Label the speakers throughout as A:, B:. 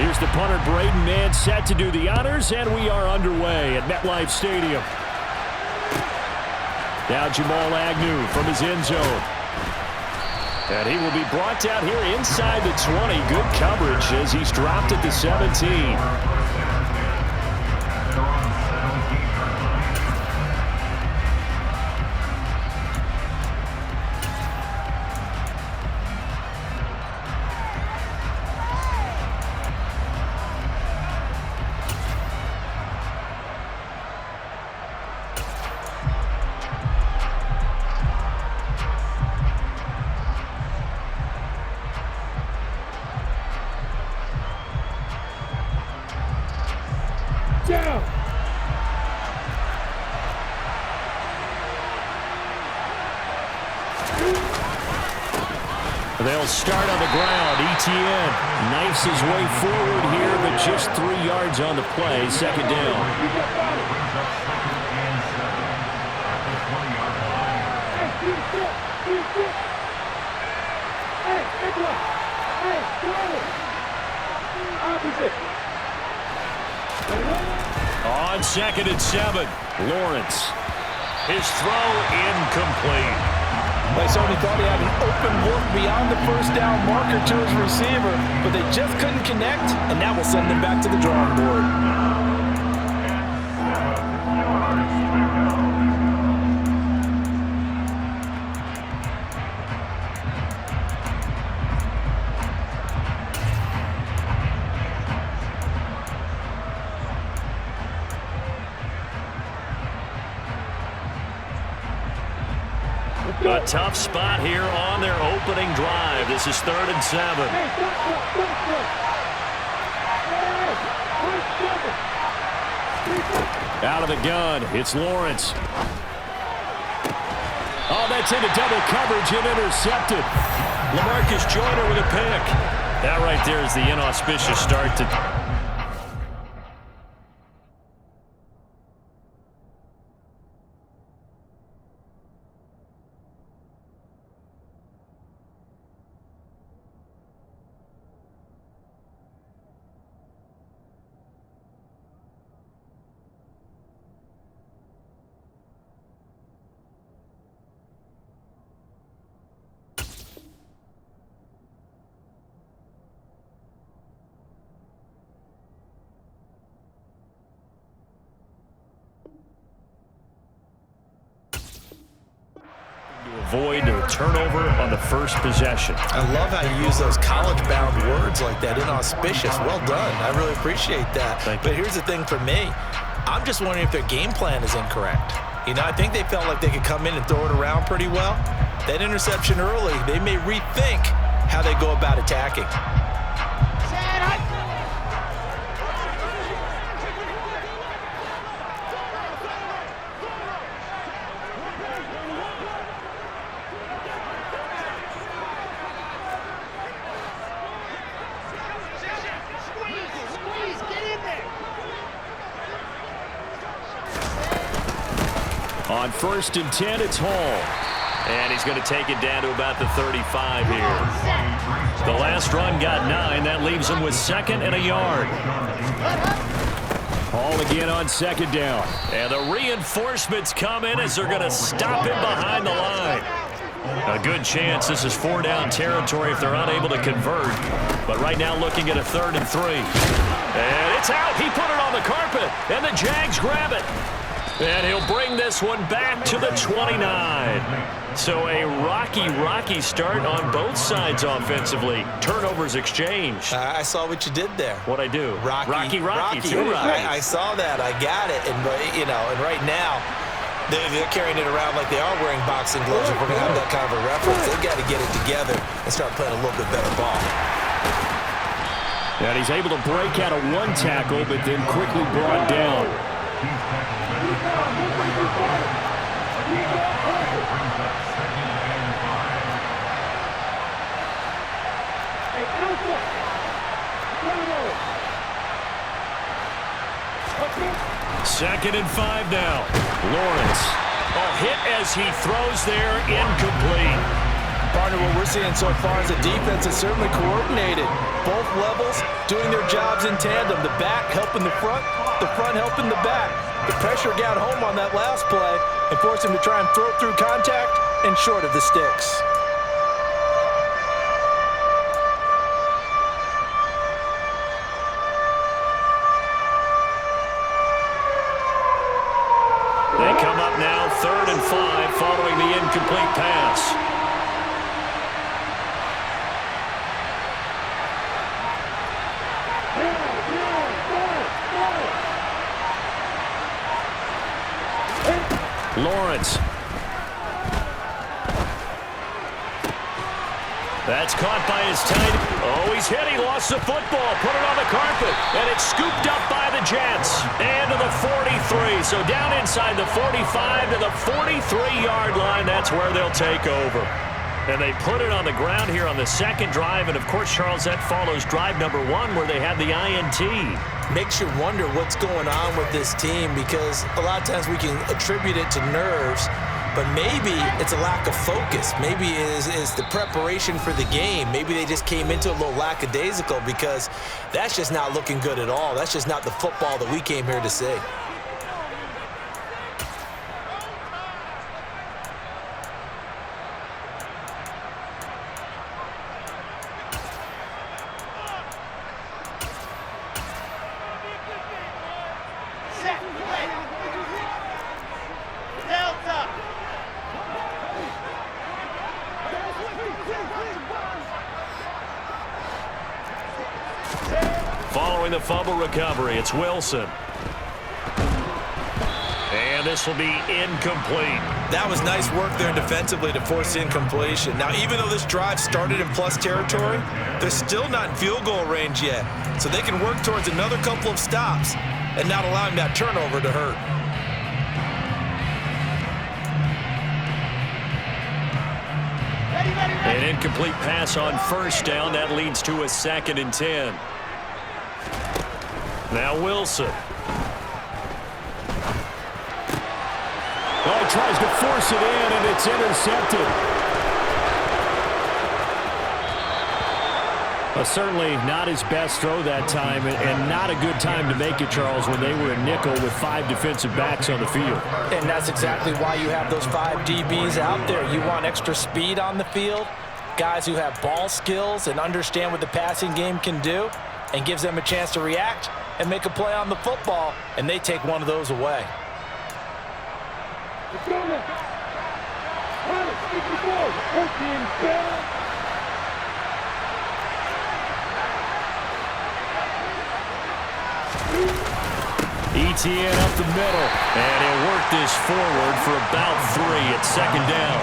A: Here's the punter, Braden Mann, set to do the honors, and we are underway at MetLife Stadium. Now Jamal Agnew from his end zone. And he will be brought down here inside the 20. Good coverage as he's dropped at the 17. They'll start on the ground. Etienne knifes his way forward here, but just 3 yards on the play. Second down. On 2nd and 7, Lawrence. His throw incomplete.
B: They certainly thought he had an open look beyond the first down marker to his receiver, but they just couldn't connect, and that will send them back to the drawing board.
A: A tough spot here on their opening drive. This is 3rd and 7. Out of the gun, it's Lawrence. Oh, that's into double coverage and intercepted. LaMarcus Joyner with a pick. That right there is the inauspicious start to... avoid a turnover on the first possession.
B: I love how you use those college-bound words like that, inauspicious. Well done. I really appreciate that. But here's the thing for me. I'm just wondering if their game plan is incorrect. You know, I think they felt like they could come in and throw it around pretty well. That interception early, they may rethink how they go about attacking.
A: On 1st and 10, it's Hall. And he's going to take it down to about the 35 here. The last run got 9. That leaves him with 2nd and a yard. Hall again on 2nd down. And the reinforcements come in as they're going to stop him behind the line. A good chance this is 4-down territory if they're unable to convert. But right now looking at a 3rd and 3. And it's out. He put it on the carpet. And the Jags grab it. And he'll bring this one back to the 29. So a rocky start on both sides offensively. Turnovers exchanged.
B: I saw what you did there.
A: What'd I do? Rocky.
B: Too right. I saw that. I got it. And, you know, and right now, they're carrying it around like they are wearing boxing gloves. If we're going to have that kind of a reference, they've got to get it together and start playing a little bit better ball.
A: And he's able to break out of one tackle, but then quickly brought down. Second and 5 now. Lawrence. A hit as he throws there, incomplete.
B: partner, what we're seeing so far is the defense is certainly coordinated. Both levels doing their jobs in tandem. The back helping the front helping the back. The pressure got home on that last play and forced him to try and throw through contact and short of the sticks.
A: They come up now 3rd and 5 following the incomplete pass. Lawrence. That's caught by his tight. Oh, he's hit. He lost the football. Put it on the carpet. And it's scooped up by the Jets. And to the 43. So down inside the 45 to the 43-yard line. That's where they'll take over. And they put it on the ground here on the second drive. And, of course, Charles, that follows drive number 1 where they had the INT.
B: Makes you wonder what's going on with this team, because a lot of times we can attribute it to nerves, but maybe it's a lack of focus. Maybe it is the preparation for the game. Maybe they just came into a little lackadaisical, because that's just not looking good at all. That's just not the football that we came here to see.
A: Following the fumble recovery, it's Wilson. And this will be incomplete.
B: That was nice work there defensively to force incompletion. Now, even though this drive started in plus territory, they're still not in field goal range yet. So they can work towards another couple of stops and not allowing that turnover to hurt.
A: An incomplete pass on first down. That leads to a 2nd and 10. Now Wilson.
C: Oh, he tries to force it in, and it's intercepted. Certainly not his best throw that time, and not a good time to make it, Charles, when they were a nickel with 5 defensive backs on the field.
B: And that's exactly why you have those 5 DBs out there. You want extra speed on the field, guys who have ball skills and understand what the passing game can do, and gives them a chance to react and make a play on the football, and they take one of those away.
A: ETN up the middle, and he'll work this forward for about 3 at 2nd down.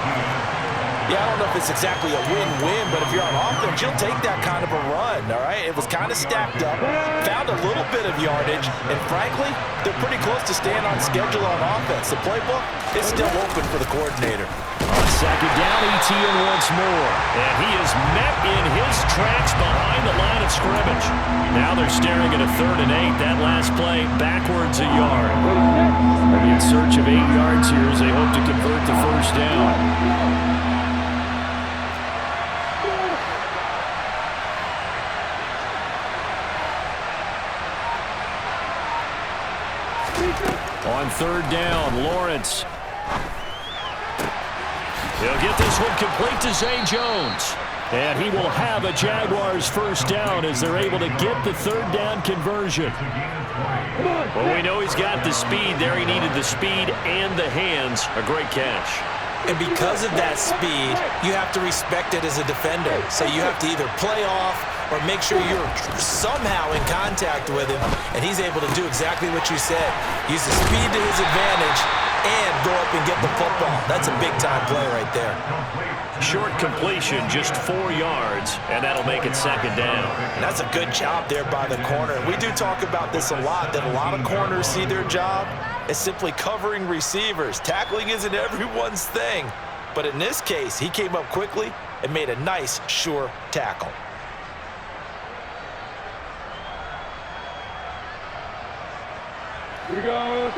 B: Yeah, I don't know if it's exactly a win-win, but if you're on offense, you'll take that kind of a run, all right? It was kind of stacked up, found a little bit of yardage, and frankly, they're pretty close to staying on schedule on offense. The playbook is still open for the coordinator.
A: On 2nd down, ETN once more. And he is met in his tracks behind the line of scrimmage. Now they're staring at a 3rd and 8. That last play, backwards a yard. In search of 8 yards here as they hope to convert the first down. On 3rd down, Lawrence. He'll get this one complete to Zay Jones. And he will have a Jaguars first down as they're able to get the 3rd down conversion. Well, we know he's got the speed there. He needed the speed and the hands. A great catch.
B: And because of that speed, you have to respect it as a defender. So you have to either play off or make sure you're somehow in contact with him, and he's able to do exactly what you said. Use the speed to his advantage and go up and get the football. That's a big-time play right there.
A: Short completion, just 4 yards, and that'll make it 2nd down.
B: And that's a good job there by the corner. We do talk about this a lot, that a lot of corners see their job as simply covering receivers. Tackling isn't everyone's thing, but in this case, he came up quickly and made a nice, sure tackle.
D: Here we go.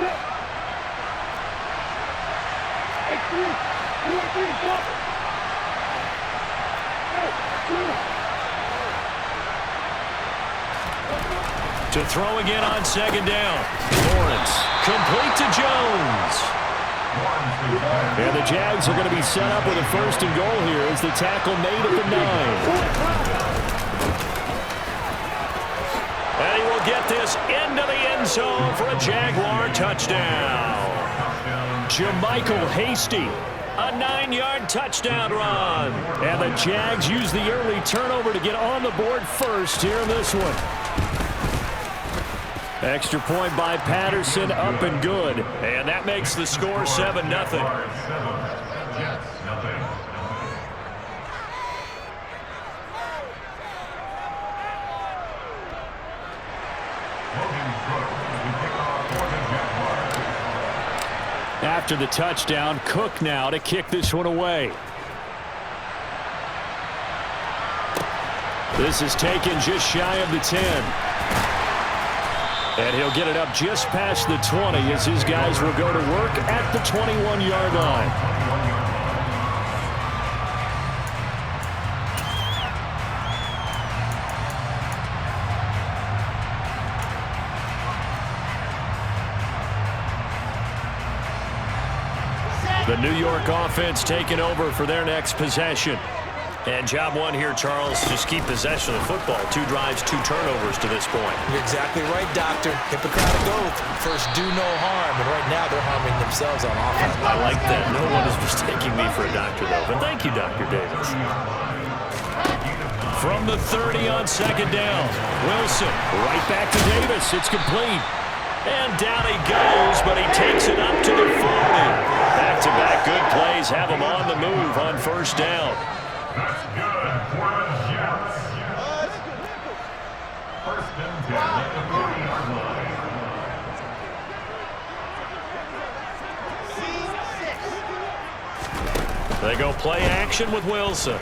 A: To throw again on second down. Lawrence, complete to Jones.
C: And the Jags are going to be set up with a first and goal here as the tackle made at the 9.
A: And he will get this into the end zone for a Jaguar touchdown.
C: Jermichael Hasty, a 9-yard touchdown run. And the Jags use the early turnover to get on the board first here in this one. Extra point by Patterson, up and good.
A: And that makes the score 7-0.
C: After the touchdown, Cook now to kick this one away. This is taken just shy of the 10. And he'll get it up just past the 20 as his guys will go to work at the 21-yard line.
A: The New York offense taking over for their next possession. And job one here, Charles, just keep possession of the football. 2 drives, 2 turnovers to this point.
B: You're exactly right, Doctor. Hippocratic oath. First, do no harm. And right now, they're harming themselves on offense.
A: I like that. No one is mistaking me for a doctor, though. But thank you, Dr. Davis. From the 30 on second down. Wilson right back to Davis. It's complete. And down he goes, but he takes it up to the 40. Back-to-back good plays have him on the move on first down.
E: That's good for the Jets. First and 10 at the 40-yard line.
A: They go play action with Wilson.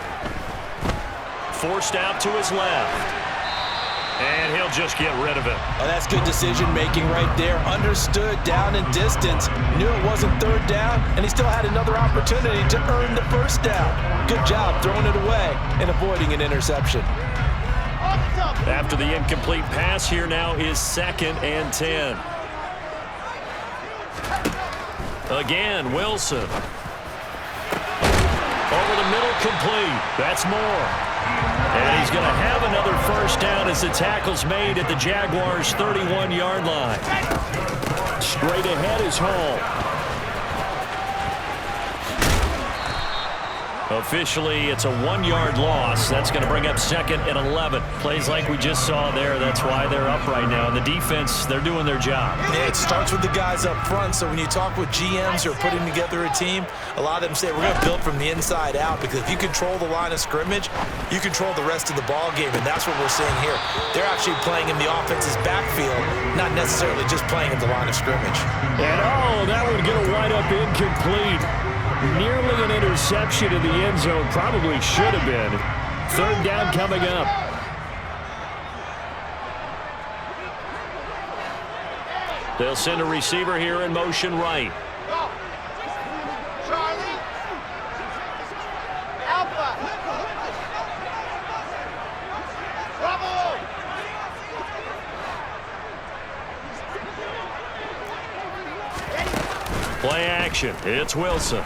A: Forced out to his left. And he'll just get rid of it.
B: Oh, that's good decision-making right there. Understood down and distance. Knew it wasn't third down, and he still had another opportunity to earn the first down. Good job throwing it away and avoiding an interception.
A: After the incomplete pass, here now is 2nd and 10. Again, Wilson. Over the middle, complete. That's more. And he's going to have another first down as the tackle's made at the Jaguars' 31-yard line.
C: Straight ahead is Hall.
A: Officially, it's a 1-yard loss. That's going to bring up 2nd and 11. Plays like we just saw there. That's why they're up right now. The defense, they're doing their job.
B: Yeah, it starts with the guys up front. So when you talk with GMs who are putting together a team, a lot of them say we're going to build from the inside out, because if you control the line of scrimmage, you control the rest of the ball game, and that's what we're seeing here. They're actually playing in the offense's backfield, not necessarily just playing at the line of scrimmage.
C: And that would get a wide up incomplete. Nearly an interception in the end zone. Probably should have been. Third down coming up.
A: They'll send a receiver here in motion right.
F: Charlie. Alpha. Bravo.
A: Play action. It's Wilson.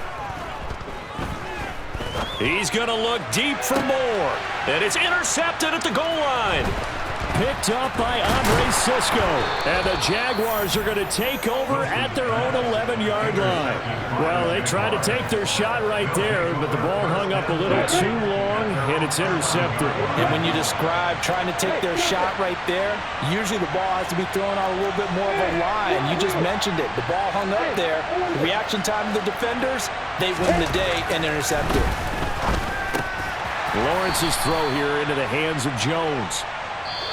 A: He's going to look deep for more. And it's intercepted at the goal line.
C: Picked up by Andre Sisco. And the Jaguars are going to take over at their own 11-yard line. Well, they tried to take their shot right there, but the ball hung up a little too long, and it's intercepted.
B: And when you describe trying to take their shot right there, usually the ball has to be thrown out a little bit more of a line. You just mentioned it. The ball hung up there. The reaction time of the defenders, they win the day and intercept it.
C: Lawrence's throw here into the hands of Jones.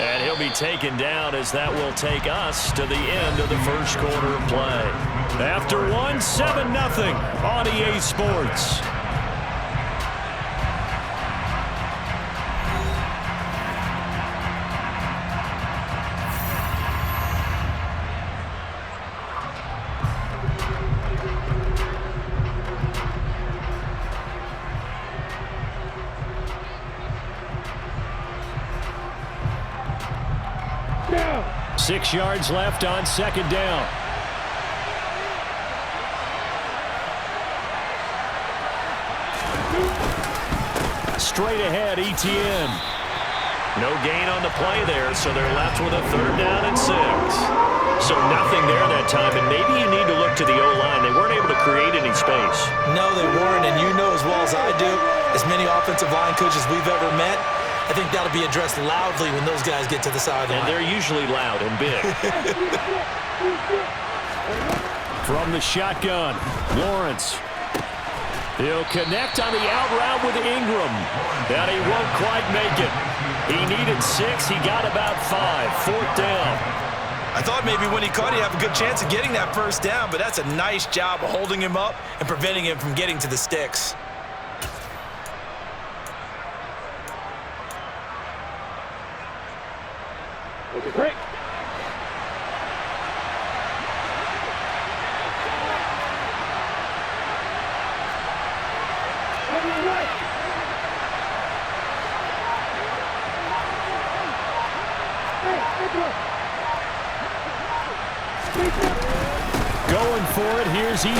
A: And he'll be taken down as that will take us to the end of the first quarter of play. After 7-0 on EA Sports.
C: 6 yards left on second down. Straight ahead, Etienne.
A: No gain on the play there, so they're left with a 3rd down and 6. So nothing there that time, and maybe you need to look to the O-line. They weren't able to create any space.
B: No, they weren't, and you know as well as I do, as many offensive line coaches we've ever met, I think that'll be addressed loudly when those guys get to the sideline.
A: And they're usually loud and big.
C: From the shotgun, Lawrence. He'll connect on the out route with Ingram. And he won't quite make it. He needed 6. He got about 5. 4th down.
B: I thought maybe when he caught it, he'd have a good chance of getting that 1st down, but that's a nice job of holding him up and preventing him from getting to the sticks.
D: Okay, break.
C: Going for it, here's Etienne.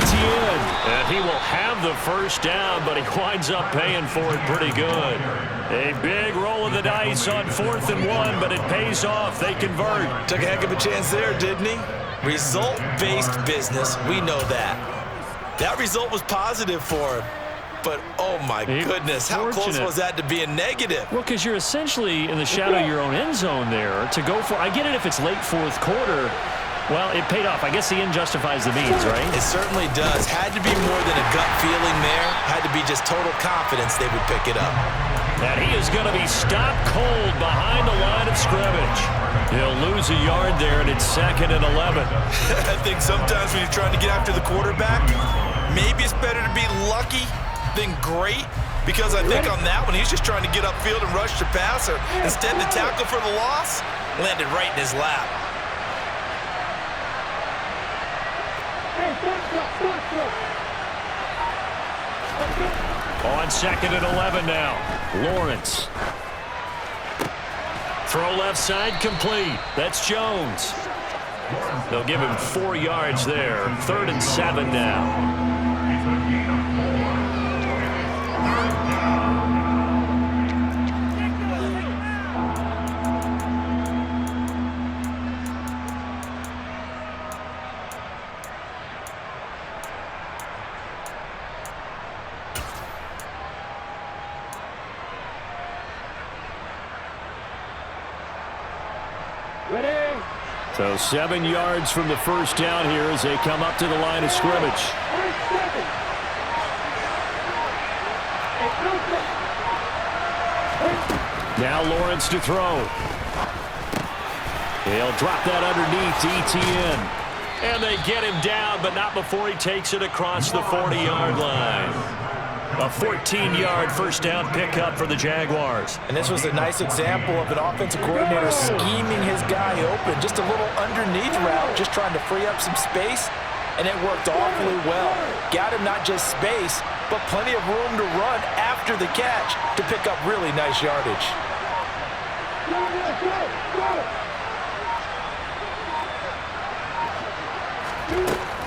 A: And he will have the 1st down, but he winds up paying for it pretty good. A big roll of the dice on 4th and 1, but it pays off. They convert.
B: Took a heck of a chance there, didn't he? Result-based business, we know that. That result was positive for him. But, oh my goodness, how close was that to being negative?
C: Well, because you're essentially in the shadow of your own end zone there to go for. I get it if it's late 4th quarter. Well, it paid off. I guess the end justifies the means, right?
B: It certainly does. Had to be more than a gut feeling there. Had to be just total confidence they would pick it up.
A: And he is going to be stopped cold behind the line of scrimmage. He'll lose a yard there, and it's 2nd and 11.
B: I think sometimes when you're trying to get after the quarterback, maybe it's better to be lucky than great, because I think on that one, he's just trying to get upfield and rush the passer. Instead, the tackle for the loss landed right in his lap.
C: On 2nd and 11 now. Lawrence.
A: Throw left side complete. That's Jones. They'll give him 4 yards there. 3rd and 7 now.
C: So 7 yards from the 1st down here as they come up to the line of scrimmage. Now Lawrence to throw. He'll drop that underneath to Etienne.
A: And they get him down, but not before he takes it across the 40-yard line. A 14-yard 1st down pickup for the Jaguars.
B: And this was a nice example of an offensive coordinator scheming his guy open. Just a little underneath route, just trying to free up some space, and it worked awfully well. Got him not just space, but plenty of room to run after the catch to pick up really nice yardage.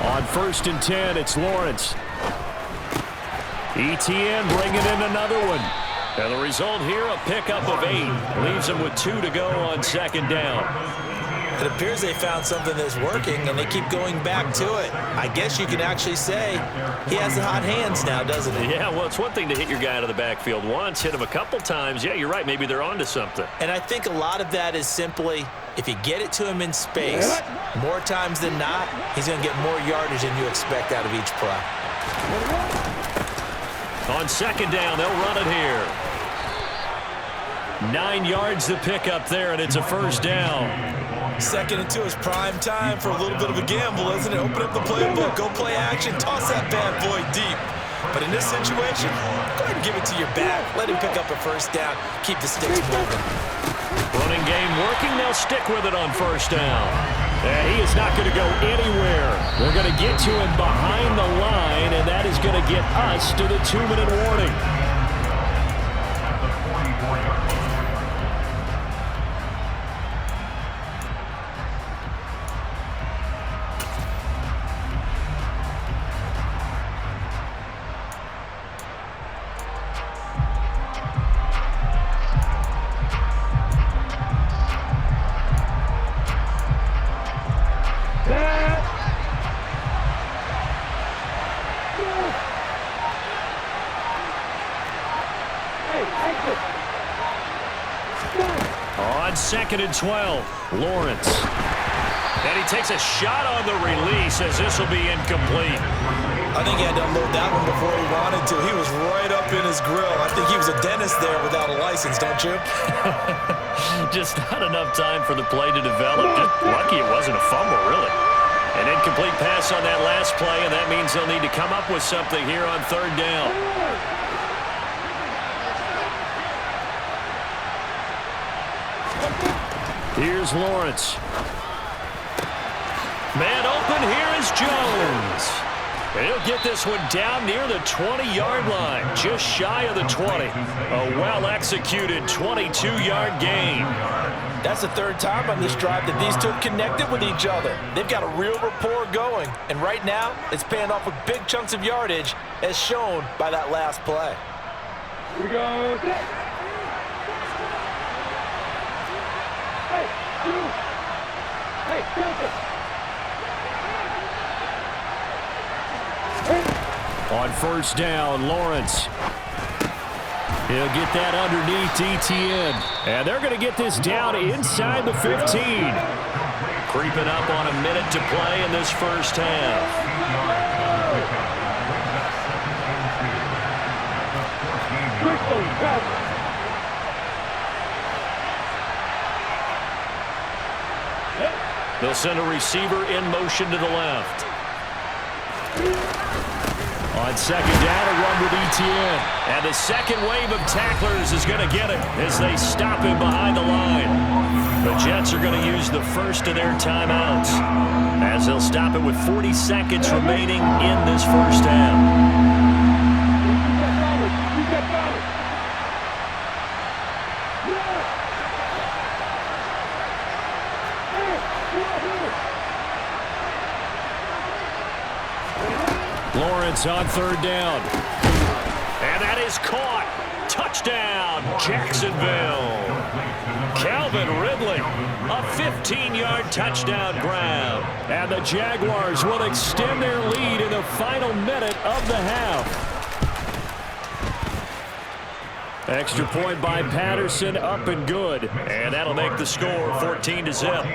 C: On 1st and 10, it's Lawrence. Etienne bringing in another one.
A: And the result here, a pickup of 8. Leaves them with 2 to go on 2nd down.
B: It appears they found something that's working, and they keep going back to it. I guess you can actually say he has the hot hands now, doesn't he?
A: Yeah, well, it's one thing to hit your guy out of the backfield once, hit him a couple times. Yeah, you're right. Maybe they're onto something.
B: And I think a lot of that is simply if you get it to him in space, more times than not, he's going to get more yardage than you expect out of each play.
A: On 2nd down, they'll run it here.
C: 9 yards to pick up there, and it's a 1st down.
B: 2nd and 2 is prime time for a little bit of a gamble, isn't it? Open up the playbook, go play action, toss that bad boy deep. But in this situation, go ahead and give it to your back. Let him pick up a 1st down. Keep the sticks moving.
A: Running game working. They'll stick with it on 1st down.
C: And he is not going to go anywhere. They're going to get to him behind the line, and that is going to get us to the 2-minute warning. On 2nd and 12, Lawrence. And he takes a shot on the release as this will be incomplete.
B: I think he had to unload that one before he wanted to. He was right up in his grill. I think he was a dentist there without a license, don't you?
A: Just not enough time for the play to develop. Just lucky it wasn't a fumble, really. An incomplete pass on that last play, and that means they'll need to come up with something here on 3rd down.
C: Here's Lawrence. Man open, here is Jones. And he'll get this one down near the 20-yard line, just shy of the 20. A well-executed 22-yard gain.
B: That's the 3rd time on this drive that these two have connected with each other. They've got a real rapport going, and right now it's paying off with big chunks of yardage, as shown by that last play.
D: Here we go.
C: On 1st down, Lawrence. He'll get that underneath Etienne. And they're going to get this down inside the 15.
A: Creeping up on a minute to play in this first half. They'll send a receiver in motion to the left.
C: On 2nd down, a run with Etienne.
A: And the second wave of tacklers is going to get it as they stop him behind the line. The Jets are going to use the first of their timeouts as they'll stop it with 40 seconds remaining in this first half.
C: Lawrence on 3rd down.
A: And that is caught. Touchdown, Jacksonville. Calvin Ridley, a 15-yard touchdown grab.
C: And the Jaguars will extend their lead in the final minute of the half. Extra point by Patterson, up and good.
A: And that'll make the score 14-0.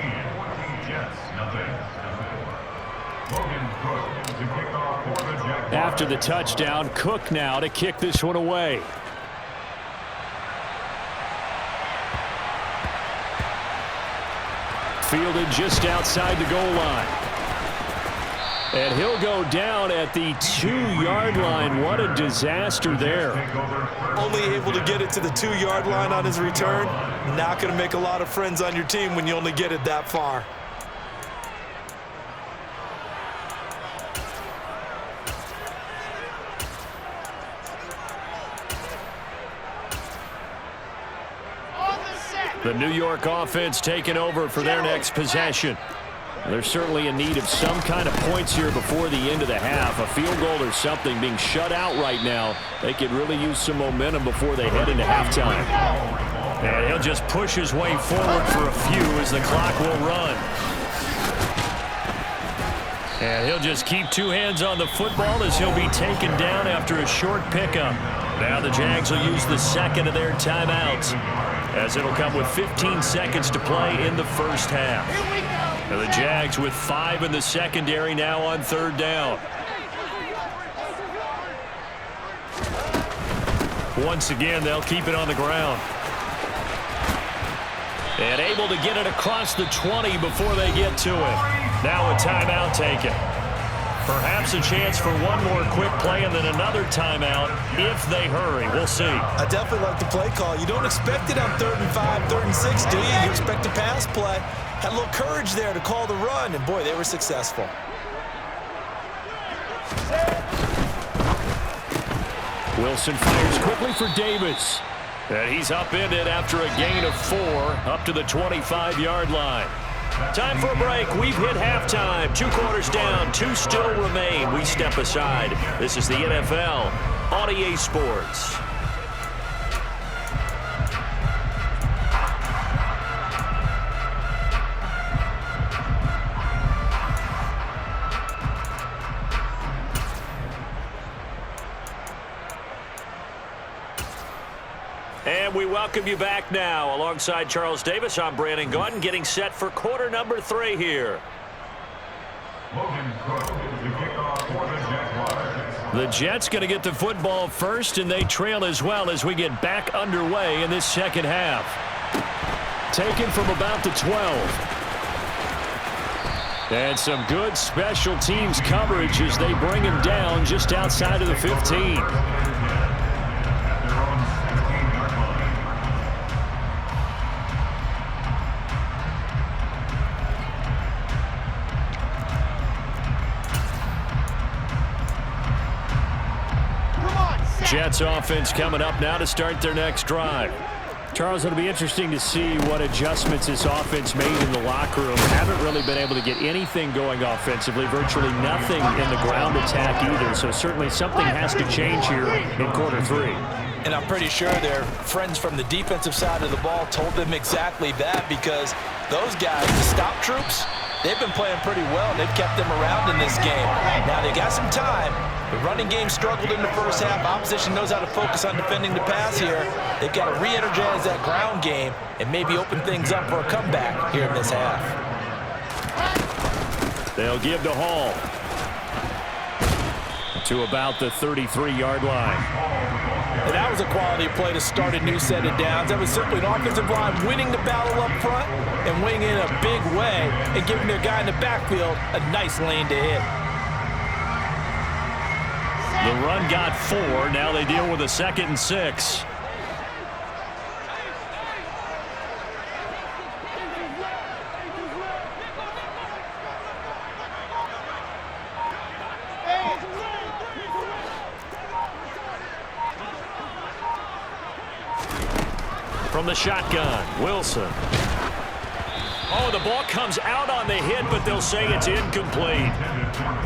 C: After the touchdown, Cook now to kick this one away. Fielded just outside the goal line. And he'll go down at the 2-yard line. What a disaster there.
B: Only able to get it to the 2-yard line on his return. Not going to make a lot of friends on your team when you only get it that far.
C: The New York offense taking over for their next possession. They're certainly in need of some kind of points here before the end of the half. A field goal or something, being shut out right now. They could really use some momentum before they head into halftime.
A: And he'll just push his way forward for a few as the clock will run. And he'll just keep 2 hands on the football as he'll be taken down after a short pickup. Now the Jags will use the second of their timeouts, as it'll come with 15 seconds to play in the first half. And the Jags with 5 in the secondary now on 3rd down. Once again, they'll keep it on the ground. And able to get it across the 20 before they get to it. Now a timeout taken. Perhaps a chance for one more quick play and then another timeout if they hurry. We'll see.
B: I definitely like the play call. You don't expect it on 3rd and 5, 3rd and 6, do you? You expect a pass play. Had a little courage there to call the run, and boy, they were successful.
C: Wilson fires quickly for Davis.
A: And he's upended after a gain of 4 up to the 25-yard line. Time for a break. We've hit halftime. 2 quarters down. 2 still remain. We step aside. This is the NFL on EA Sports. And we welcome you back now. Alongside Charles Davis, I'm Brandon Gaudin, getting set for quarter number 3 here. The Jets going to get the football first, and they trail as well as we get back underway in this second half. Taken from about the 12. And some good special teams coverage as they bring him down just outside of the 15. Jets offense coming up now to start their next drive. Charles, it'll be interesting to see what adjustments this offense made in the locker room. Haven't really been able to get anything going offensively, virtually nothing in the ground attack either. So certainly something has to change here in quarter 3.
B: And I'm pretty sure their friends from the defensive side of the ball told them exactly that, because those guys, the stop troops, they've been playing pretty well. They've kept them around in this game. Now they got some time. The running game struggled in the first half. Opposition knows how to focus on defending the pass here. They've got to re-energize that ground game and maybe open things up for a comeback here in this half.
C: They'll give to Hall. To about the 33-yard line.
B: And that was a quality play to start a new set of downs. That was simply an offensive line winning the battle up front and winning in a big way and giving their guy in the backfield a nice lane to hit.
C: The run got 4. Now they deal with a 2nd and 6. From the shotgun, Wilson. Oh, the ball comes out on the hit, but they'll say it's incomplete.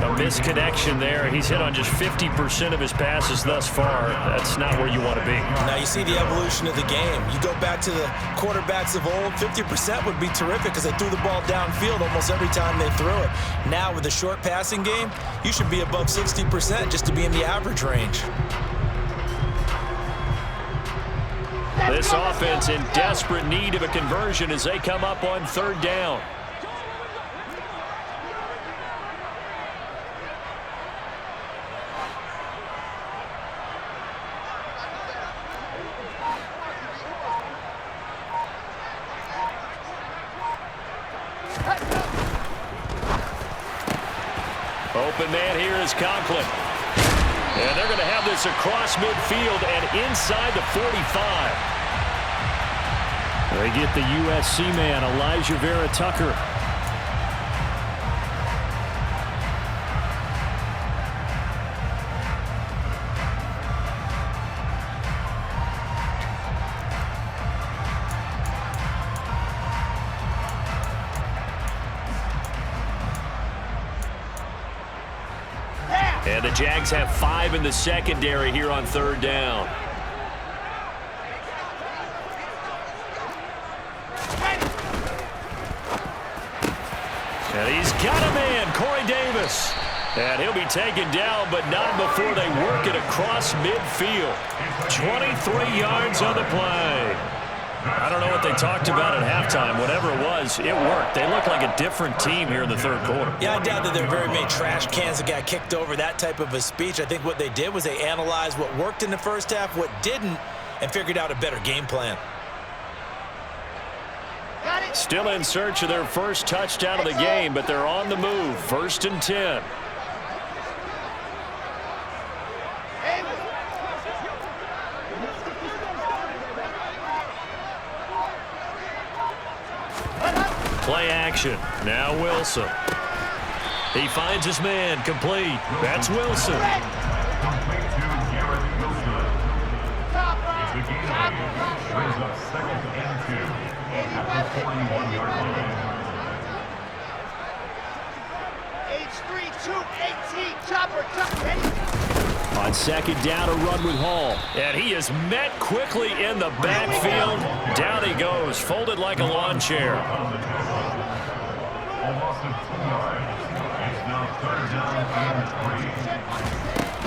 C: A misconnection there. He's hit on just 50% of his passes thus far. That's not where you want to be.
B: Now you see the evolution of the game. You go back to the quarterbacks of old, 50% would be terrific because they threw the ball downfield almost every time they threw it. Now with the short passing game, you should be above 60% just to be in the average range.
C: This offense in desperate need of a conversion as they come up on 3rd down. Open man here is Conklin. And they're going to have this across midfield and inside the 45. They get the USC man, Elijah Vera-Tucker. And the Jags have 5 in the secondary here on 3rd down. And he's got a man, Corey Davis. And he'll be taken down, but not before they work it across midfield. 23 yards on the play. I don't know what they talked about at halftime. Whatever it was, it worked. They look like a different team here in the 3rd quarter.
B: Yeah, I doubt that there are very many trash cans that got kicked over, that type of a speech. I think what they did was they analyzed what worked in the first half, what didn't, and figured out a better game plan.
C: Still in search of their first touchdown of the game, but they're on the move. 1st and 10. Play action. Now Wilson. He finds his man. Complete. That's Wilson. On 2nd down, a run with Hall. And he is met quickly in the backfield. Down he goes, folded like a lawn chair.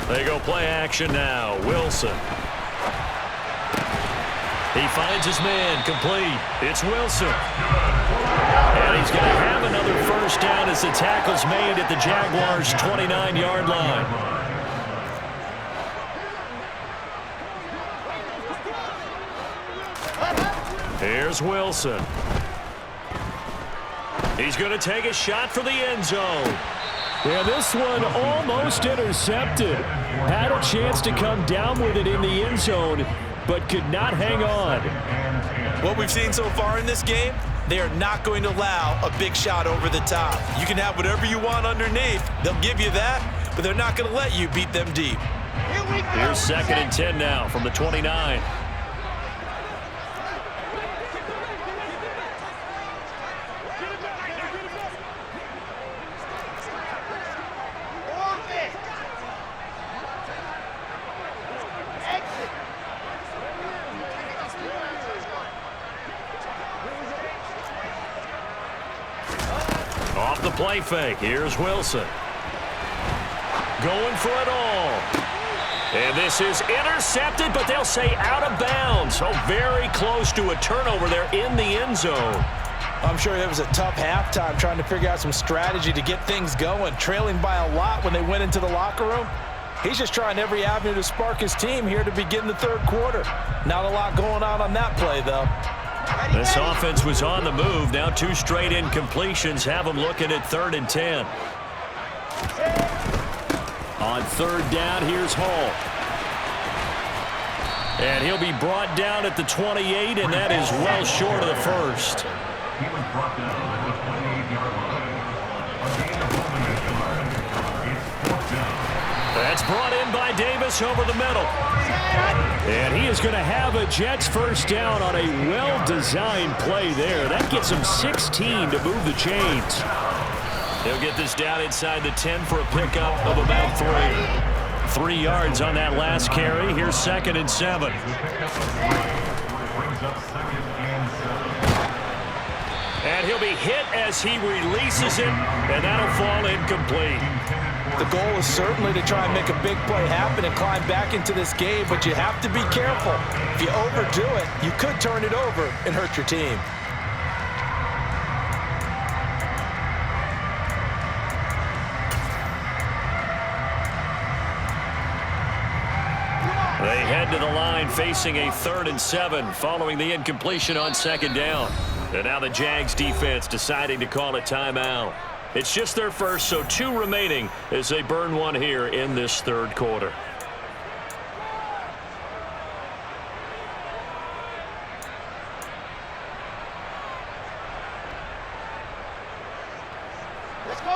C: They go play action now. Wilson.
A: He finds his man, complete. It's Wilson. And he's going to have another first down as the tackle's made at the Jaguars' 29-yard line. Here's Wilson. He's going to take a shot for the end zone.
C: Yeah, this one almost intercepted. Had a chance to come down with it in the end zone, but could not hang on.
B: What we've seen so far in this game, they are not going to allow a big shot over the top. You can have whatever you want underneath. They'll give you that, but they're not going to let you beat them deep.
A: Here's 2nd and 10 now from the 29. Off the play fake. Here's Wilson. Going for it all. And this is intercepted, but they'll say out of bounds. So very close to a turnover there in the end zone.
B: I'm sure it was a tough halftime trying to figure out some strategy to get things going. Trailing by a lot when they went into the locker room. He's just trying every avenue to spark his team here to begin the third quarter. Not a lot going on that play, though.
A: This offense was on the move. Now 2 straight incompletions have them looking at 3rd and 10.
C: On 3rd down, here's Hall.
A: And he'll be brought down at the 28, and that is well short of the first.
E: He was brought down at the 28-yard line. A gain of 1 yards. It's 4th down.
A: That's brought in by Davis over the middle.
C: And he is going to have a Jets first down on a well-designed play there. That gets him 16 to move the chains.
A: He'll get this down inside the 10 for a pickup of about 3. 3 yards on that last carry. Here's 2nd and 7. And he'll be hit as he releases it, and that'll fall incomplete.
B: The goal is certainly to try and make a big play happen and climb back into this game, but you have to be careful. If you overdo it, you could turn it over and hurt your team.
A: They head to the line facing a 3rd and 7 following the incompletion on 2nd down. And now the Jags defense deciding to call a timeout. It's just their first, so 2 remaining as they burn one here in this 3rd quarter.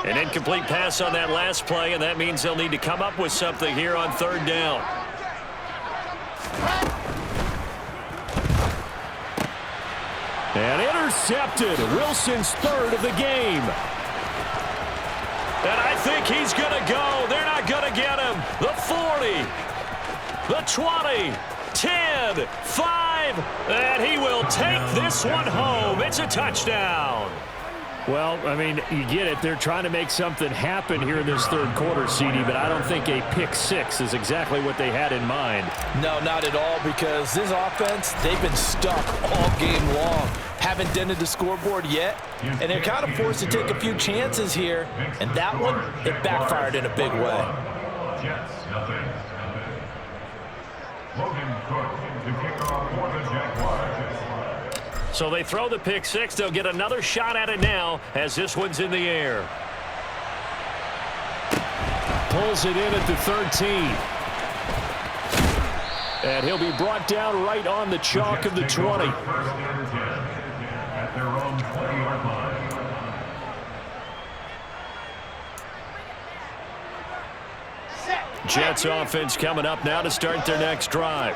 A: An incomplete pass on that last play, and that means they'll need to come up with something here on 3rd down.
C: And intercepted. Wilson's 3rd of the game.
A: And I think he's going to go. They're not going to get him. The 40, the 20, 10, 5, and he will take this one home. It's a touchdown.
C: Well, I mean, you get it. They're trying to make something happen here in this 3rd quarter, CD, but I don't think a pick 6 is exactly what they had in mind.
B: No, not at all, because this offense, they've been stuck all game long. Haven't dented the scoreboard yet, and they're kind of forced to take a few chances here, and that one, it backfired in a big way.
E: Jets, nothing. Logan Cook, the kickoff for the Jaguars.
A: So they throw the pick 6. They'll get another shot at it now as this one's in the air.
C: Pulls it in at the 13. And he'll be brought down right on the chalk of the 20.
E: First and 10 at their own 20-yard line.
A: Jets offense coming up now to start their next drive.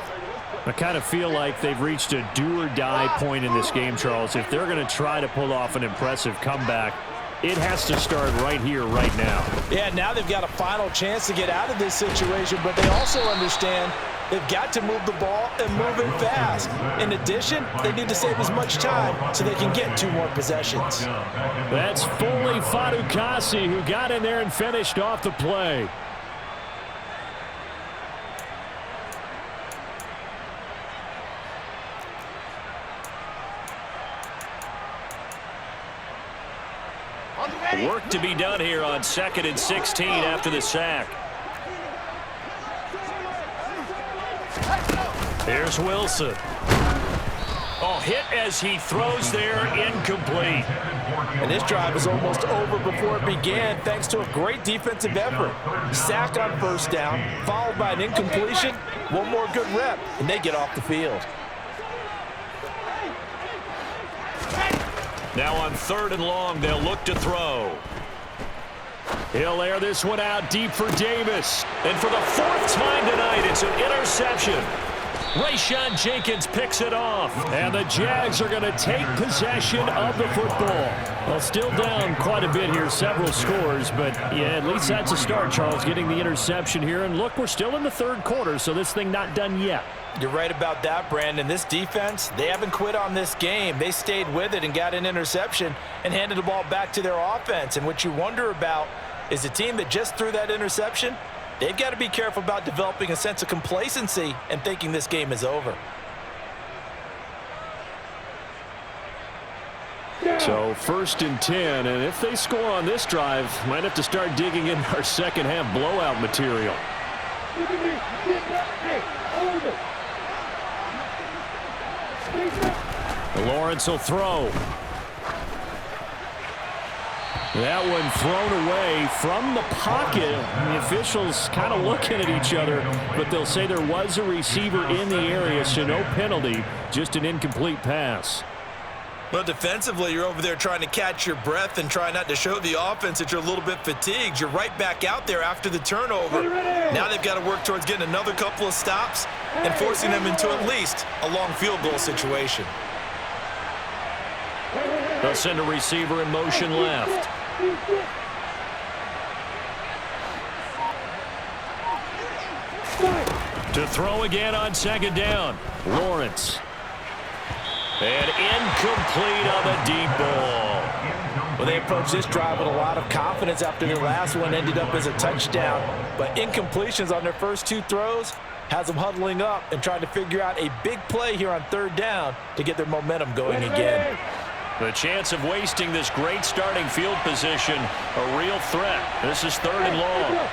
C: I kind of feel like they've reached a do-or-die point in this game, Charles. If they're going to try to pull off an impressive comeback, it has to start right here, right now.
B: Yeah, now they've got a final chance to get out of this situation, but they also understand they've got to move the ball and move it fast. In addition, they need to save as much time so they can get 2 more possessions.
C: That's Foley Fadukasi who got in there and finished off the play.
A: Work to be done here on 2nd and 16 after the sack. Here's Wilson. Oh, hit as he throws there, incomplete.
B: And this drive is almost over before it began thanks to a great defensive effort. Sack on first down, followed by an incompletion, one more good rep, and they get off the field.
A: Now on 3rd and long, they'll look to throw.
C: He'll air this one out deep for Davis.
A: And for the 4th time tonight, it's an interception. Rayshon Jenkins picks it off.
C: And the Jags are going to take possession of the football. Well, still down quite a bit here, several scores, but yeah, at least that's a start, Charles, getting the interception here. And look, we're still in the 3rd quarter, so this thing not done yet.
B: You're right about that, Brandon. This defense, they haven't quit on this game. They stayed with it and got an interception and handed the ball back to their offense. And what you wonder about is the team that just threw that interception, they've got to be careful about developing a sense of complacency and thinking this game is over.
C: So 1st and 10, and if they score on this drive, might have to start digging in our second half blowout material. Lawrence will throw. That one thrown away from the pocket. The officials kind of looking at each other, but they'll say there was a receiver in the area, so no penalty, just an incomplete pass.
B: Well, defensively, you're over there trying to catch your breath and try not to show the offense that you're a little bit fatigued. You're right back out there after the turnover. Now they've got to work towards getting another couple of stops and forcing them into at least a long field goal situation.
A: They'll send a receiver in motion left. To throw again on 2nd down. Lawrence. And incomplete on the deep ball.
B: Well, they approached this drive with a lot of confidence after their last one ended up as a touchdown. But incompletions on their first 2 throws has them huddling up and trying to figure out a big play here on 3rd down to get their momentum going again.
A: The chance of wasting this great starting field position, a real threat. This is 3rd and long.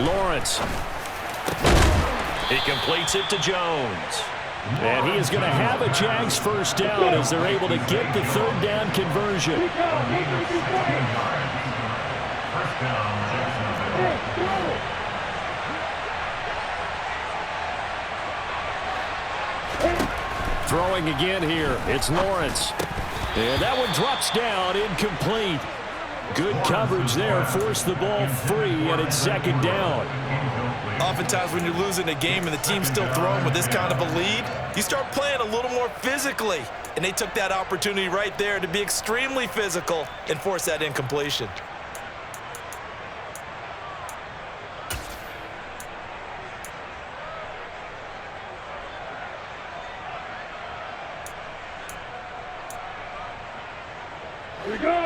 A: Lawrence. He completes it to Jones.
C: And he is going to have a Jags first down as they're able to get the 3rd down conversion.
E: First down, Jacksonville.
C: Throwing again here. It's Lawrence. And that one drops down, incomplete. Good coverage there. Forced the ball free, and it's 2nd down.
B: Oftentimes when you're losing a game and the team's still throwing with this kind of a lead, you start playing a little more physically. And they took that opportunity right there to be extremely physical and force that incompletion.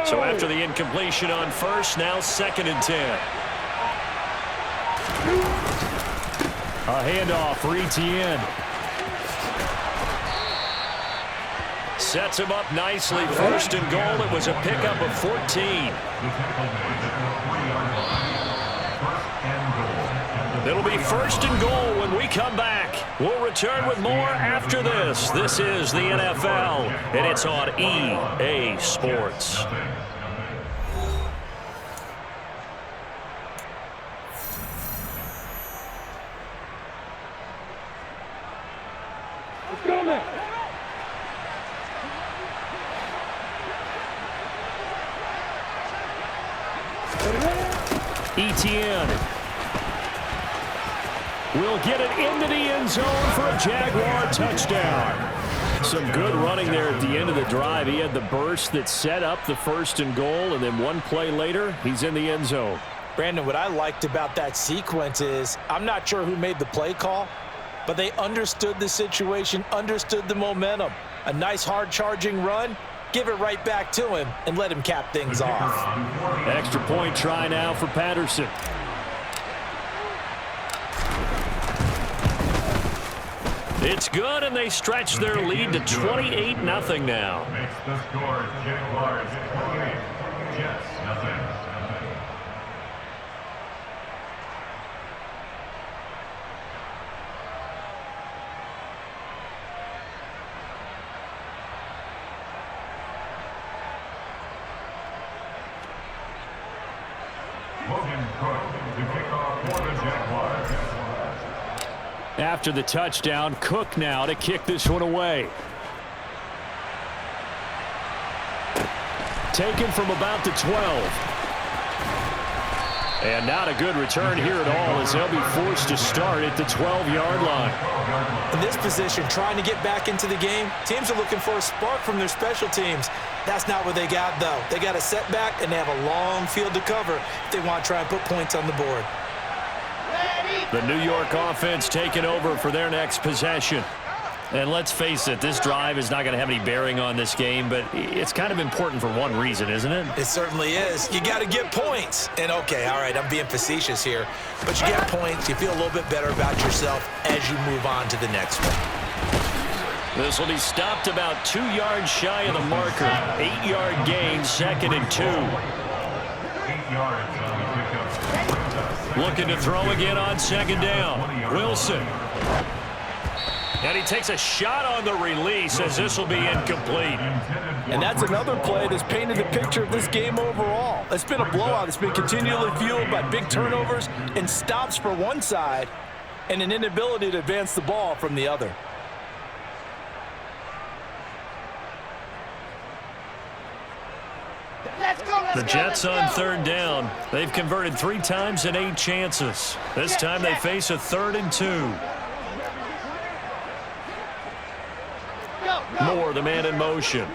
A: So after the incompletion on 1st, now 2nd and 10.
C: A handoff for Etienne.
A: Sets him up nicely. 1st and goal. It was a pickup of 14. It'll be 1st and goal when we come back. We'll return with more after this. This is the NFL, and it's on EA Sports.
D: Let's go now.
C: Etienne will get it into the end zone for a Jaguar touchdown. Some good running there at the end of the drive. He had the burst that set up the 1st and goal, and then one play later, he's in the end zone.
B: Brandon, what I liked about that sequence is I'm not sure who made the play call, but they understood the situation, understood the momentum. A nice hard-charging run, give it right back to him, and let him cap things off.
C: Extra point try now for
A: It's good, and they stretch their lead to 28-0 now.
E: Makes the score Jaguars 28, Jets nothing.
C: After the touchdown, Cook now to kick this one away. Taken from about the 12. And not a good return here at all as they'll be forced to start at the 12-yard line.
B: In this position, trying to get back into the game, teams are looking for a spark from their special teams. That's not what they got, though. They got a setback, and they have a long field to cover if they want to try and put points on the board.
A: The New York offense taking over for their next possession. And let's face it, this drive is not going to have any bearing on this game, but it's kind of important for one reason, isn't it?
B: It certainly is. You got to get points. And, okay, all right, I'm being facetious here. But you get points, you feel a little bit better about yourself as you move on to the next one.
A: This will be stopped about 2 yards shy of the marker. 8-yard gain, 2nd and 2.
E: 8 yards on the pickup.
A: Looking to throw again on 2nd down. Wilson. And he takes a shot on the release as this will be incomplete.
G: And that's another play that's painted the picture of this game overall. It's been a blowout. It's been continually fueled by big turnovers and stops for one side and an inability to advance the ball from the other.
A: The Jets on 3rd down. They've converted 3 times in 8 chances. This time they face a 3rd and 2. Moore, the man in motion.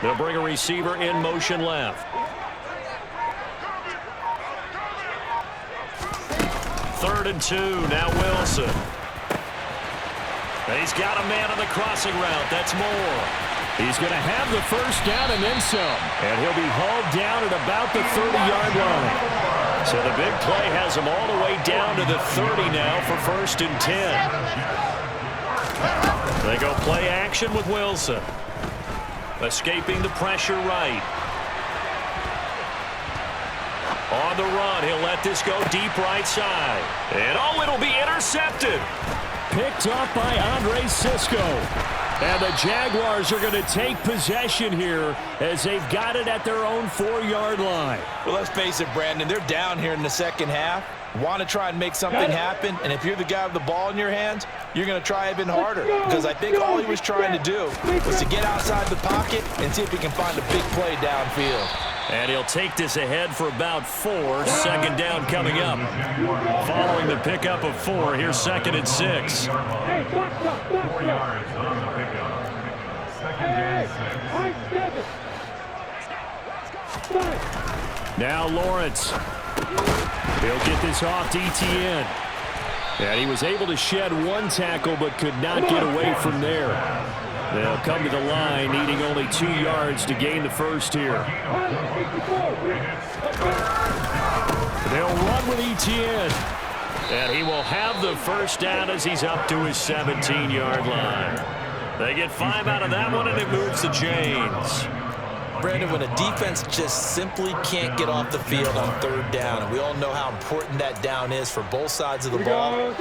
A: They'll bring a receiver in motion left. 3rd and 2. Now Wilson. And he's got a man on the crossing route. That's Moore.
C: He's going to have the first down and then some. And he'll be hauled down at about the 30-yard line.
A: So the big play has him all the way down to the 30 now for 1st and 10. They go play action with Wilson. Escaping the pressure right. On the run, he'll let this go deep right side. And oh, it'll be intercepted.
C: Picked off by Andre Cisco. And the Jaguars are going to take possession here as they've got it at their own 4-yard line.
G: Well, let's face it, Brandon, they're down here in the second half. Want to try and make something happen, and if you're the guy with the ball in your hands, you're going to try even harder because I think all he was trying to do was to get outside the pocket and see if he can find a big play downfield.
A: And he'll take this ahead for about 4. 2nd down coming up. Following the pickup of 4, here's 2nd and 6.
E: 4 yards on the pickup. 2nd and 6.
C: Now Lawrence. He'll get this off to Etienne. And he was able to shed 1 tackle but could not get away from there. They'll come to the line needing only 2 yards to gain the first here. They'll run with Etienne.
A: And he will have the first down as he's up to his 17-yard line. They get 5 out of that one, and it moves the chains.
B: Brandon, when a defense just simply can't get off the field on 3rd down, and we all know how important that down is for both sides of the ball,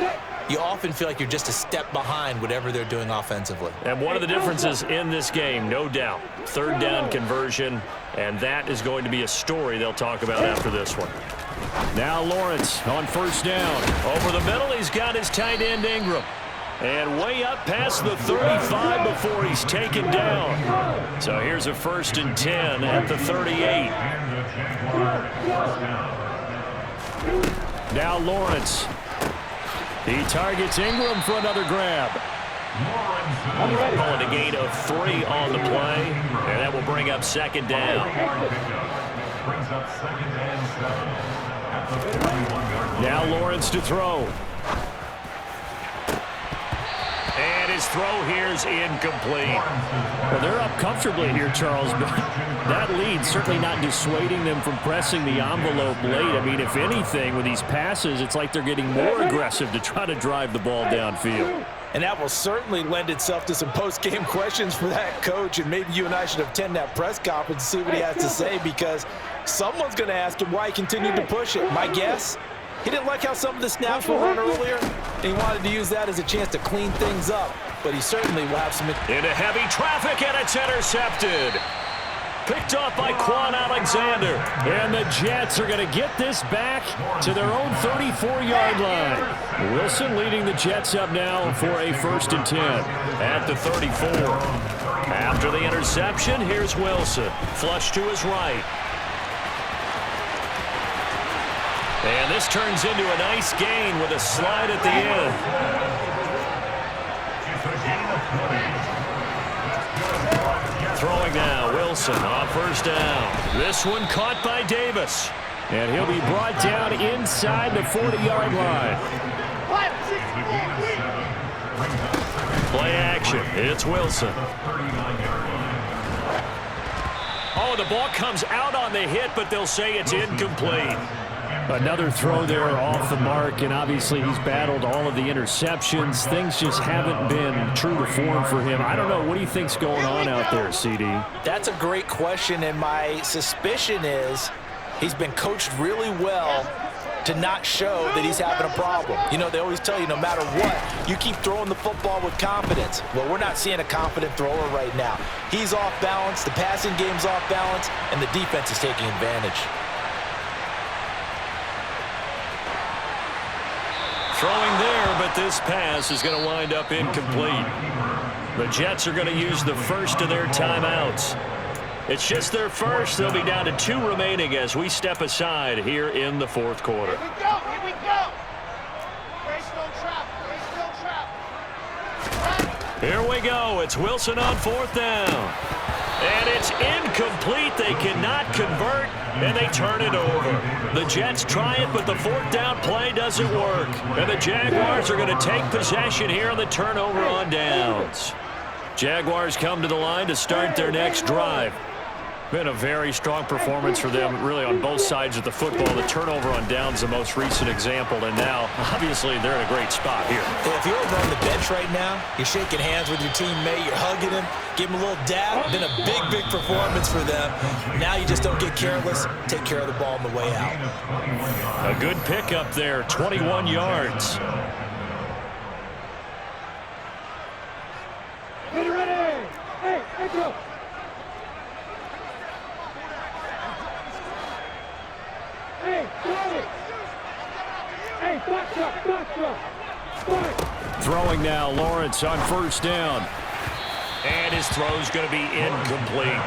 B: you often feel like you're just a step behind whatever they're doing offensively.
A: And one of the differences in this game, no doubt, 3rd down conversion, and that is going to be a story they'll talk about after this one.
C: Now Lawrence on 1st down.
A: Over the middle, he's got his tight end Ingram. And way up past the 35 before he's taken down. So here's a 1st and 10 at the 38.
C: Now Lawrence. He targets Ingram for another grab.
A: Calling a gain of 3 on the play. And that will bring up 2nd down.
C: Now Lawrence to throw.
A: And his throw here is incomplete.
C: Well, they're up comfortably here, Charles, but that lead certainly not dissuading them from pressing the envelope late. I mean, if anything, with these passes, it's like they're getting more aggressive to try to drive the ball downfield.
G: And that will certainly lend itself to some post-game questions for that coach, and maybe you and I should attend that press conference and see what he has to say, because someone's going to ask him why he continued to push it. My guess, he didn't like how some of the snaps were run earlier, and he wanted to use that as a chance to clean things up, but he certainly will have some...
A: Into heavy traffic, and it's intercepted. Picked off by Quan Alexander.
C: And the Jets are going to get this back to their own 34-yard line. Wilson leading the Jets up now for a 1st and 10.
A: At the 34. After the interception, here's Wilson. Flush to his right. And this turns into a nice gain with a slide at the end. Throwing now, Wilson on 1st down. This one caught by Davis.
C: And he'll be brought down inside the 40-yard line.
A: Play action. It's Wilson. Oh, the ball comes out on the hit, but they'll say it's incomplete.
C: Another throw there off the mark, and obviously he's battled all of the interceptions. Things just haven't been true to form for him. I don't know. What do you think's going on out there, CD?
G: That's a great question, and my suspicion is he's been coached really well to not show that he's having a problem. You know, they always tell you no matter what, you keep throwing the football with confidence. Well, we're not seeing a confident thrower right now. He's off balance, the passing game's off balance, and the defense is taking advantage.
A: Throwing there, but this pass is going to wind up incomplete. The Jets are going to use the first of their timeouts. It's just their first. They'll be down to 2 remaining as we step aside here in the 4th quarter.
F: Here we go. Here we go. Brace no trap. Brace no trap.
A: Here we go. It's Wilson on 4th down. And it's incomplete. They cannot convert, and they turn it over. The Jets try it, but the 4th down play doesn't work. And the Jaguars are going to take possession here on the turnover on downs. Jaguars come to the line to start their next drive. Been a very strong performance for them, really, on both sides of the football. The turnover on downs, the most recent example, and now, obviously, they're in a great spot here.
G: If you're over on the bench right now, you're shaking hands with your teammate, you're hugging him, give him a little dab. Been a big, big performance for them. Now you just don't get careless. Take care of the ball on the way out.
A: A good pickup there, 21 yards.
D: Ready, ready. Hey, go. Hey,
C: Throwing now, Lawrence on 1st down.
A: And his throw's going to be incomplete.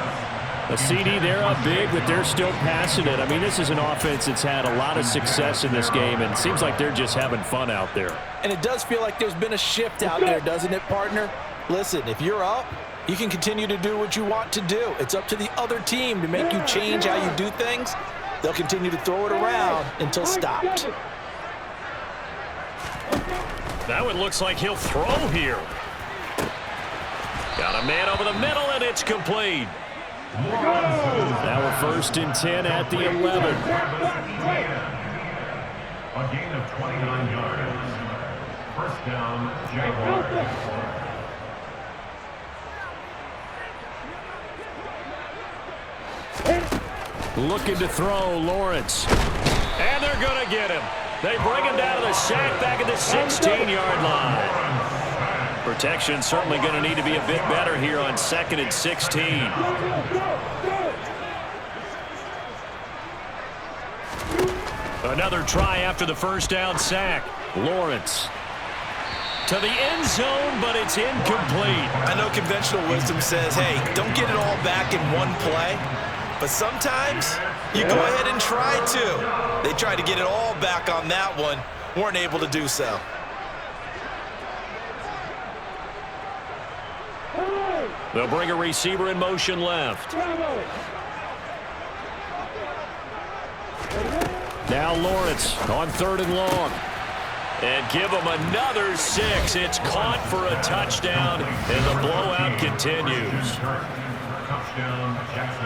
C: A CD, they're up big, but they're still passing it. I mean, this is an offense that's had a lot of success in this game, and it seems like they're just having fun out there.
G: And it does feel like there's been a shift out there, doesn't it, partner? Listen, if you're up, you can continue to do what you want to do. It's up to the other team to make you change how you do things. They'll continue to throw it around until stopped.
A: That one looks like he'll throw here. Got a man over the middle, and it's complete.
C: Now we're 1st and 10 at the 11.
E: A gain of 29 yards. 1st down, Jaguars.
C: Looking to throw, Lawrence.
A: And they're going to get him. They bring him down to the sack back at the 16-yard line. Protection certainly going to need to be a bit better here on 2nd and 16. Another try after the 1st down sack.
C: Lawrence.
A: To the end zone, but it's incomplete.
B: I know conventional wisdom says, hey, don't get it all back in one play. But sometimes you go ahead and try to. They tried to get it all back on that one. Weren't able to do so.
A: They'll bring a receiver in motion left.
C: Now Lawrence on 3rd and long.
A: And give them another 6. It's caught for a touchdown, and the blowout continues.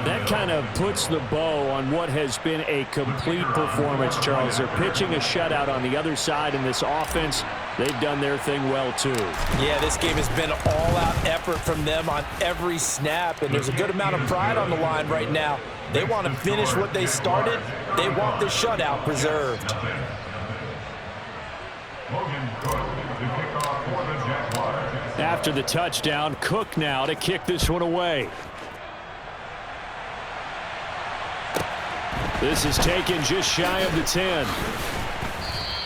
C: That kind of puts the bow on what has been a complete performance, Charles. They're pitching a shutout on the other side in this offense. They've done their thing well, too.
G: Yeah, this game has been all-out effort from them on every snap, and there's a good amount of pride on the line right now. They want to finish what they started. They want the shutout preserved.
C: After the touchdown, Cook now to kick this one away. This is taken just shy of the 10.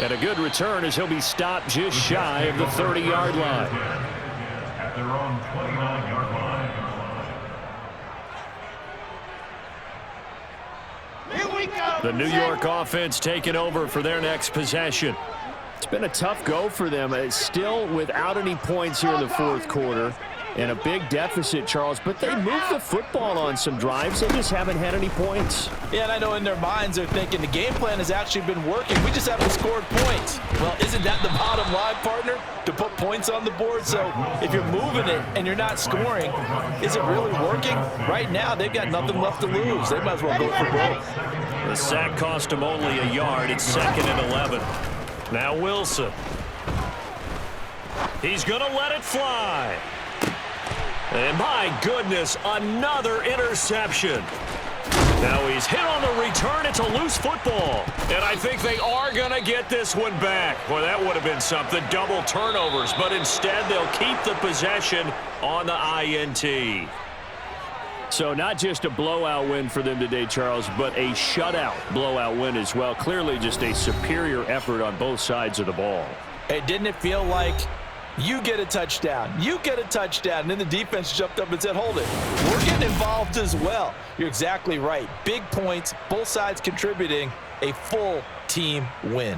C: And a good return as he'll be stopped just shy of the 30-yard line.
E: At their own 29-yard line.
F: Here we go.
C: The New York offense taking over for their next possession. It's been a tough go for them. It's still without any points here in the fourth quarter. And a big deficit, Charles. But they moved the football on some drives. They just haven't had any points.
G: Yeah, and I know in their minds they're thinking the game plan has actually been working. We just haven't scored points. Well, isn't that the bottom line, partner? To put points on the board? So if you're moving it and you're not scoring, is it really working? Right now, they've got nothing left to lose. They might as well go for broke.
A: The sack cost him only a yard. It's 2nd and 11. Now Wilson. He's going to let it fly. And my goodness, another interception. Now he's hit on the return. It's a loose football. And I think they are going to get this one back. Boy, that would have been something. Double turnovers. But instead, they'll keep the possession on the INT.
C: So not just a blowout win for them today, Charles, but a shutout blowout win as well. Clearly just a superior effort on both sides of the ball.
G: Hey, didn't it feel like you get a touchdown, you get a touchdown, and then the defense jumped up and said, hold it, we're getting involved as well. You're exactly right. Big points, both sides contributing, a full team win.